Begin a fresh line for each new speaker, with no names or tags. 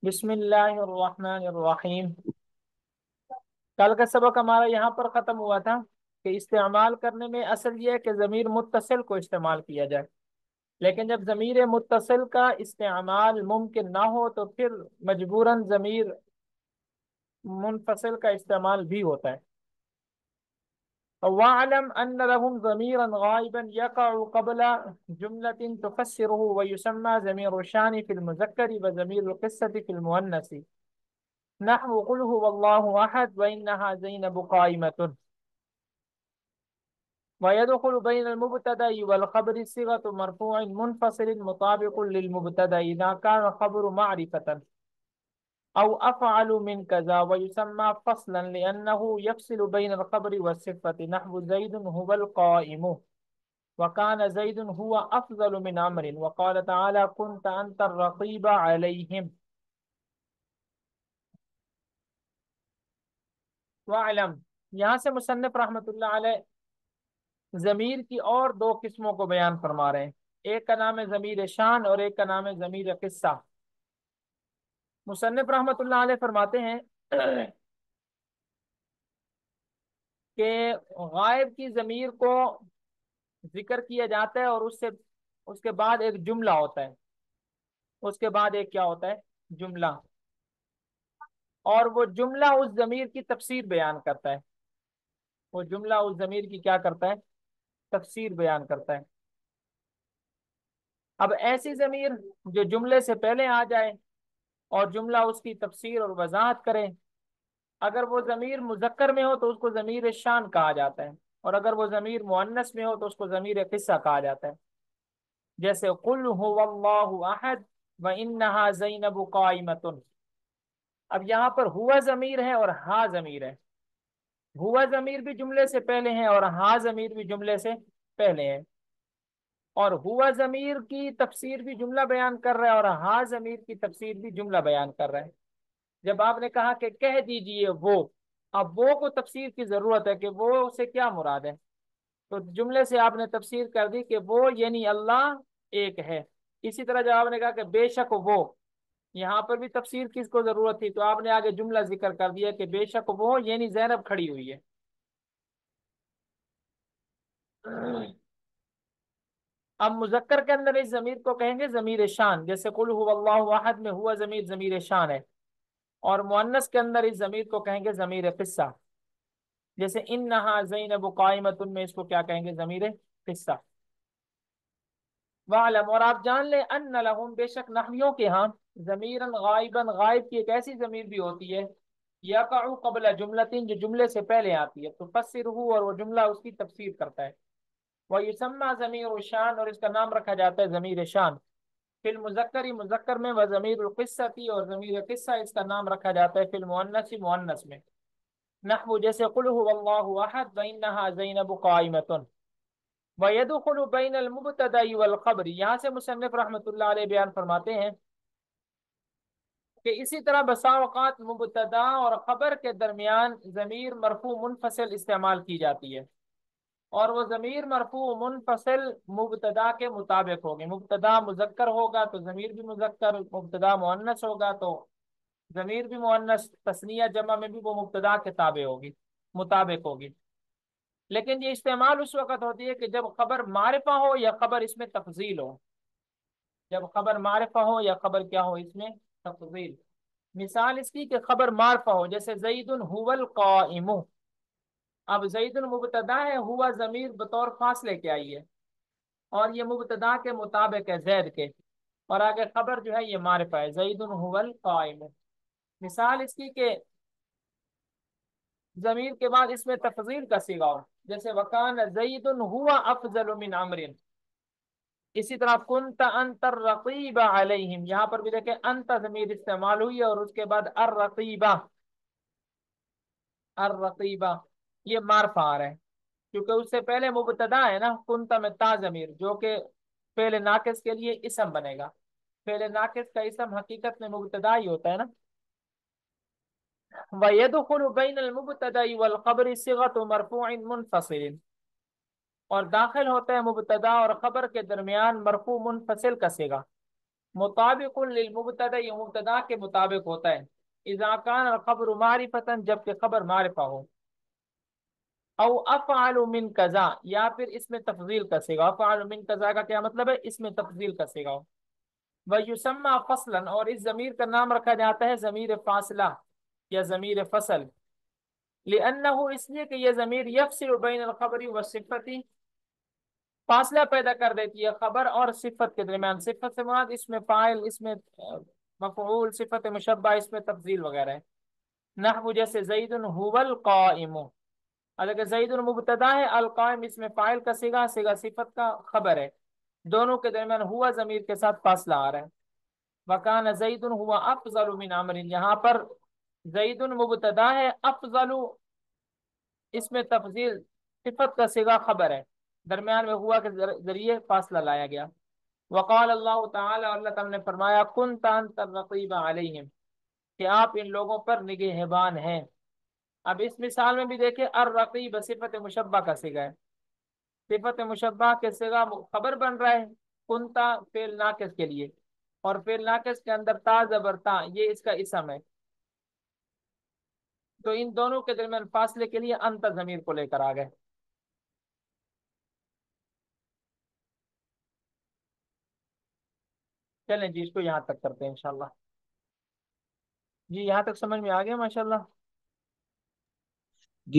بسم اللہ الرحمن الرحیم۔ کل کا سبق ہمارا یہاں پر ختم ہوا تھا کہ استعمال کرنے میں اصل یہ ہے کہ ضمیر متصل کو استعمال کیا جائے، لیکن جب ضمیر متصل کا استعمال ممکن نہ ہو تو پھر مجبوراً ضمیر منفصل کا استعمال بھی ہوتا ہے۔ وَاعْلَمْ أَنَّ لَهُمْ ضَمِيرًا غَائِبًا يَقَعُ قَبْلَ جُمْلَةٍ تُفَسِّرُهُ وَيُسَمَّى ضمير الشان في المذكر وضمير القصة في المؤنث، نحو قل هو الله أحد وإنها زينب قائمة. ويدخل بين المبتدأ والخبر صيغة مرفوع منفصل مطابق للمبتدأ إذا كان الخبر معرفة أو أفعل من كذا، ويسمى فصلا لأنه يفصل بين الخبر والصفة، نحو زيد هو القائم وكان زيد هو أفضل من عمرو، وقال تعالى كنت أنت الرقيب عليهم. وَاعْلَمْ، یہاں سے مصنف رحمۃ اللہ علیہ ضمیر کی اور دو قسموں کو بیان فرما رہے ہیں۔ ایک کا نام ہے ضمیر شان اور ایک کا نام ہے ضمیر قصہ۔ مصنف رحمۃ اللہ علیہ فرماتے ہیں کہ غائب کی ضمیر کو ذکر کیا جاتا ہے اور اس کے بعد ایک جملہ ہوتا ہے، اس کے بعد ایک کیا ہوتا ہے؟ جملہ، اور وہ جملہ اس ضمیر کی تفسیر بیان کرتا ہے۔ وہ جملہ اس ضمیر کی کیا کرتا ہے؟ تفسیر بیان کرتا ہے۔ اب ایسی ضمیر جو جملے سے پہلے آ جائے اور جملہ اس کی تفسیر اور وضاحت کرے، اگر وہ ضمیر مذکر میں ہو تو اس کو ضمیر شان کہا جاتا ہے، اور اگر وہ ضمیر مؤنث میں ہو تو اس کو ضمیر قصہ کہا جاتا ہے۔ جیسے قل هو اللہ احد وانها زینب قائمۃ۔ اب یہاں پر ہوا ضمیر ہے اور ہا ضمیر ہے۔ ہوا ضمیر بھی جملے سے پہلے ہے اور ہا ضمیر بھی جملے سے پہلے ہے، اور ہوا ضمیر کی تفسیر بھی جملہ بیان کر رہا ہے اور ہا ضمیر کی تفسیر بھی جملہ بیان کر رہا ہے۔ جب آپ نے کہا کہ کہہ دیجئے وہ، اب وہ کو تفسیر کی ضرورت ہے کہ وہ سے کیا مراد ہے، تو جملے سے آپ نے تفسیر کر دی کہ وہ یعنی اللہ ایک ہے۔ اسی طرح جب آپ نے کہا کہ بے شک وہ، یہاں پر بھی تفسیر کس کو ضرورت تھی، تو آپ نے آگے جملہ ذکر کر دیا کہ بے شک وہ یعنی زینب کھڑی ہوئی ہے۔ اب مذکر کے اندر اس ضمیر کو کہیں گے ضمیر شان، جیسے قل هو اللہ احد میں ہوا ضمیر ضمیر شان ہے، اور مؤنث کے اندر اس ضمیر کو کہیں گے ضمیر قصہ، جیسے انہا زینب قائمۃ میں اس کو کیا کہیں گے؟ ضمیر قصہ۔ وعلم، اور آپ جان لیں، ان لہم، بے شک نحویوں کے ہاں، ضمیرن غائبن، غائب کی ایک ایسی ضمیر بھی ہوتی ہے یقع قبل جملتن، جو جملے سے پہلے آتی ہے، تفسرہ، اور وہ جملہ اس کی تفسیر کرتا ہے۔ وَيُسَمَّى ضمیر شان، اور اس کا نام رکھا جاتا ہے ضمیر شان، فی المذکر، مذکر میں، و ضمیر القصۃ، اور ضمیر قصہ اس کا نام رکھا جاتا ہے فی المؤنث، مؤنث میں، نحو جیسے قل هو اللہ احد وانها زینب قائمۃ۔ وَيَدْخُلُ بَيْنَ الْمُبْتَدَإِ وَالْخَبْرِ، یہاں سے مصنف رحمۃ اللہ علیہ بیان فرماتے ہیں کہ اسی طرح بسا اوقات مبتدا اور خبر کے درمیان ضمیر مرفوع منفصل استعمال کی جاتی ہے، اور وہ ضمیر مرفوع منفصل مبتدا کے مطابق ہوگی۔ مبتدا مذکر ہوگا تو ضمیر بھی مذکر، مبتدا مؤنث ہوگا تو ضمیر بھی مؤنث، تثنیہ جمع میں بھی وہ مبتدا کے تابع ہوگی، مطابق ہوگی۔ لیکن یہ استعمال اس وقت ہوتی ہے کہ جب خبر معرفہ ہو یا خبر اس میں تفضیل ہو، جب خبر معرفہ ہو یا خبر کیا ہو؟ اس میں تفضیل۔ مثال اس کی کہ خبر معرفہ ہو، جیسے زید هو القائم، اب زید مبتدا ہے، ہوا ضمیر بطور فاصلے کے آئی ہے، اور یہ مبتدا کے مطابق ہے زید کے، اور آگے خبر جو ہے یہ معرفہ ہے، زید هو القائم۔ مثال اس کی کہ ضمیر کے بعد اس میں تفضیل کا صیغہ ہو، جیسے وکان زید هو افضل من عمرو۔ اسی طرح کنت انت الرقیب علیہم، یہاں پر بھی دیکھیں انت ضمیر استعمال ہوئی ہے اور اس کے بعد الرقیبہ، الرقیبہ یہ معرفہ آ رہا ہے، کیونکہ اس سے پہلے مبتدا ہے نا، کنت میں تا ضمیر، جو کہ فعل ناقص کے لیے اسم بنے گا۔ فعل ناقص کا اسم حقیقت میں مبتدا ہی ہوتا ہے نا۔ وَيَدْخُلُ بَيْنَ الْمُبْتَدَإِ وَالْخَبْرِ صِيغَةُ مَرْفُوعٍ مُنْفَصِلٍ، اور داخل ہوتا ہے مبتدا اور خبر کے درمیان مرفوع منفصل کا صیغہ، مطابق للمبتدا، یہ مبتدا کے مطابق ہوتا ہے، اذا کان الخبر معرفتا، جبکہ خبر معرفہ ہو، او افعل من کذا، یا پھر اس میں تفضیل کا صیغہ، افعل من کذا کا کیا مطلب ہے، اس میں تفضیل کا صیغہ ہو، ویسمى فصلا، اور اس ضمیر کا نام رکھا جاتا ہے ضمیر فاصلہ یا ضمیر فصل، لأنہ، اس لیے کہ یہ ضمیر یفصل بین الخبر والصفت، فاصلہ پیدا کر دیتی ہے خبر اور صفت کے درمیان، صفت سے مراد اس میں فاعل، اس میں مفعول، صفت مشبہ اس میں تفضیل وغیرہ ہے، نحو جیسے زید هو القائم، اگر زید مبتدا ہے، القائم اس میں فاعل کا صیغہ، صیغہ صفت کا خبر ہے، دونوں کے درمیان ہوا ضمیر کے ساتھ فاصلہ آ رہا ہے، وکان زید ہوا افضل من عمر، یہاں پر زید مبتدا ہے، افضل اس میں تفضیل، صفت کا صیغہ خبر ہے، درمیان میں ہوا کے ذریعے فاصلہ لایا گیا، وقال اللہ تعالی، اللہ تعالی نے فرمایا، کنت انت الرقیب علیہم، کہ آپ ان لوگوں پر نگہبان ہیں۔ اب اس مثال میں بھی دیکھیں، الرقیب صفت مشبہ کا صیغہ ہے، صفت مشبہ کے صیغہ خبر بن رہا ہے، کنتا فعل ناقص کے لیے، اور فعل ناقص کے اندر تا زبر تا، یہ اس کا اسم ہے، تو ان دونوں کے درمیان فاصلے کے لیے انت ضمیر کو لے کر آ گئے۔ چلیں جی، اس کو یہاں تک کرتے ہیں انشاءاللہ۔ جی یہاں تک سمجھ میں آ گیا ماشاءاللہ۔